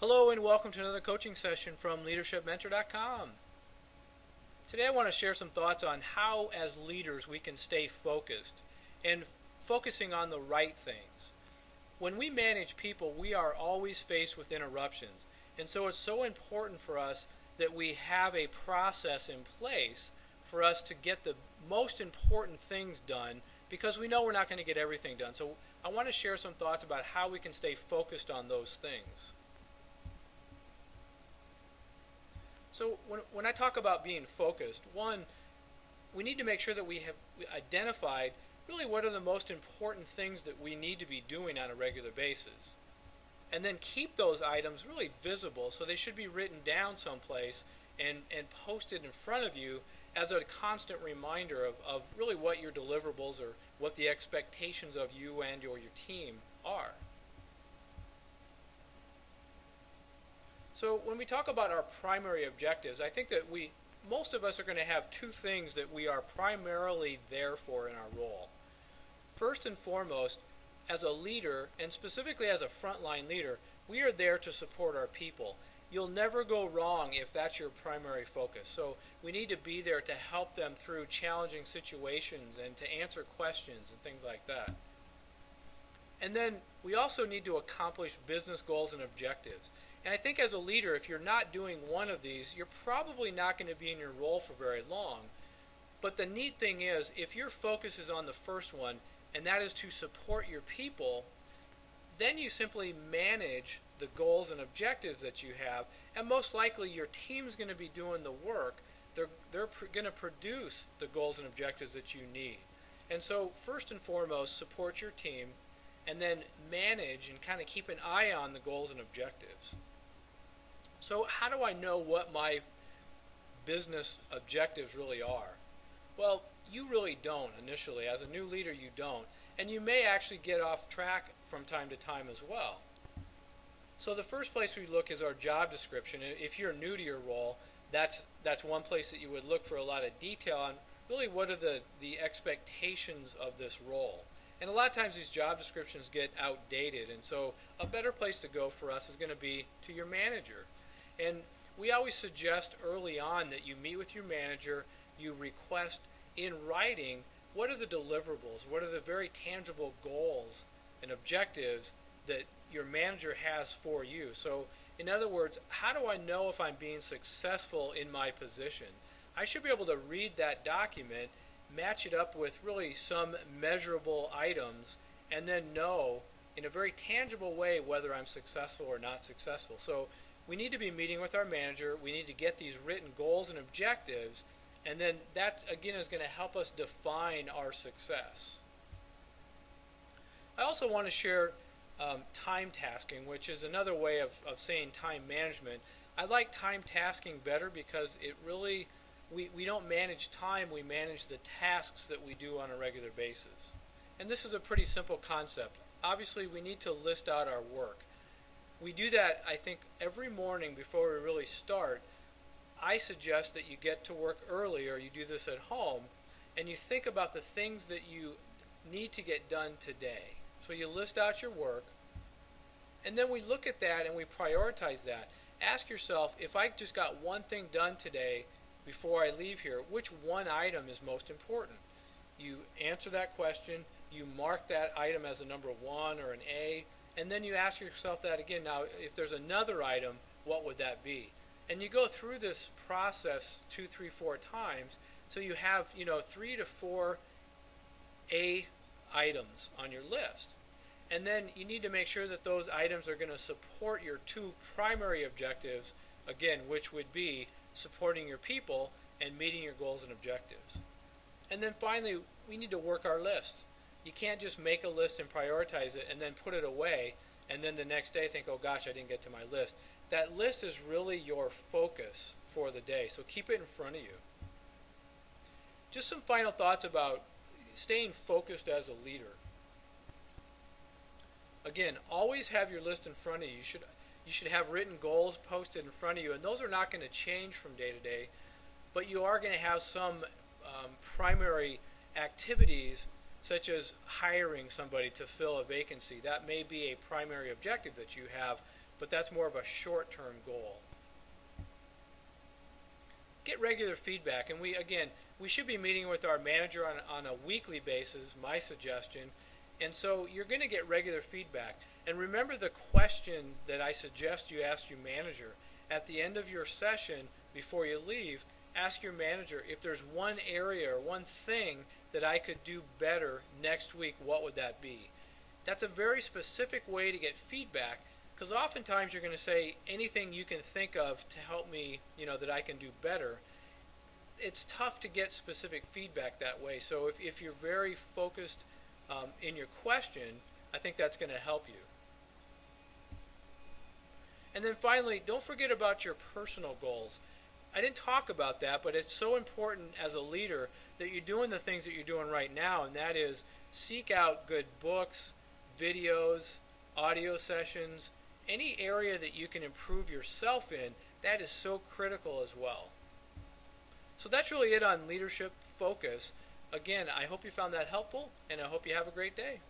Hello and welcome to another coaching session from LeadershipMentor.com. Today I want to share some thoughts on how as leaders we can stay focused and focusing on the right things. When we manage people, we are always faced with interruptions, and so it's so important for us that we have a process in place for us to get the most important things done, because we know we're not going to get everything done. So I want to share some thoughts about how we can stay focused on those things. So when I talk about being focused, one, we need to make sure that we have identified really what are the most important things that we need to be doing on a regular basis. And then keep those items really visible, so they should be written down someplace and posted in front of you as a constant reminder of really what your deliverables or what the expectations of you and or your team are. So when we talk about our primary objectives, I think that most of us are going to have two things that we are primarily there for in our role. First and foremost, as a leader, and specifically as a frontline leader, we are there to support our people. You'll never go wrong if that's your primary focus. So we need to be there to help them through challenging situations and to answer questions and things like that. And then we also need to accomplish business goals and objectives. And I think as a leader, if you're not doing one of these, you're probably not going to be in your role for very long. But the neat thing is, if your focus is on the first one, and that is to support your people, then you simply manage the goals and objectives that you have, and most likely your team's going to be doing the work. They're going to produce the goals and objectives that you need. And so first and foremost, support your team, and then manage and kind of keep an eye on the goals and objectives. So how do I know what my business objectives really are? Well, you really don't initially. As a new leader, you don't. And you may actually get off track from time to time as well. So the first place we look is our job description. If you're new to your role, that's one place that you would look for a lot of detail on really what are the expectations of this role. And a lot of times these job descriptions get outdated, and so a better place to go for us is going to be to your manager. And we always suggest early on that you meet with your manager, you request in writing what are the deliverables, what are the very tangible goals and objectives that your manager has for you. So in other words, how do I know if I'm being successful in my position? I should be able to read that document, match it up with really some measurable items, and then know in a very tangible way whether I'm successful or not successful. So we need to be meeting with our manager. We need to get these written goals and objectives, and then that again is going to help us define our success. I also want to share time tasking, which is another way of saying time management. I like time tasking better because it really we don't manage time, we manage the tasks that we do on a regular basis. And this is a pretty simple concept. Obviously, we need to list out our work. We do that, I think, every morning before we really start. I suggest that you get to work early, or you do this at home, and you think about the things that you need to get done today. So you list out your work, and then we look at that and we prioritize that. Ask yourself, if I just got one thing done today before I leave here, which one item is most important? You answer that question, you mark that item as a number 1 or an A, and then you ask yourself that again. Now, if there's another item, what would that be? And you go through this process 2, 3, 4 times, so you have 3 to 4 A items on your list. And then you need to make sure that those items are going to support your two primary objectives, again, which would be supporting your people and meeting your goals and objectives. And then finally, we need to work our list. You can't just make a list and prioritize it and then put it away and then the next day think, oh gosh, I didn't get to my list. That list is really your focus for the day, so keep it in front of you. Just some final thoughts about staying focused as a leader. Again, always have your list in front of you. You should have written goals posted in front of you, and those are not going to change from day to day, but you are going to have some primary activities such as hiring somebody to fill a vacancy. That may be a primary objective that you have but that's more of a short-term goal. Get regular feedback, and we should be meeting with our manager on a weekly basis, my suggestion, and so you're going to get regular feedback. And remember the question that I suggest you ask your manager. At the end of your session, before you leave, ask your manager, if there's one area or one thing that I could do better next week, what would that be? That's a very specific way to get feedback, because oftentimes you're going to say anything you can think of to help me, that I can do better. It's tough to get specific feedback that way. So if you're very focused in your question, I think that's going to help you. And then finally, don't forget about your personal goals. I didn't talk about that, but it's so important as a leader that you're doing the things that you're doing right now, and that is seek out good books, videos, audio sessions, any area that you can improve yourself in. That is so critical as well. So that's really it on leadership focus. Again, I hope you found that helpful, and I hope you have a great day.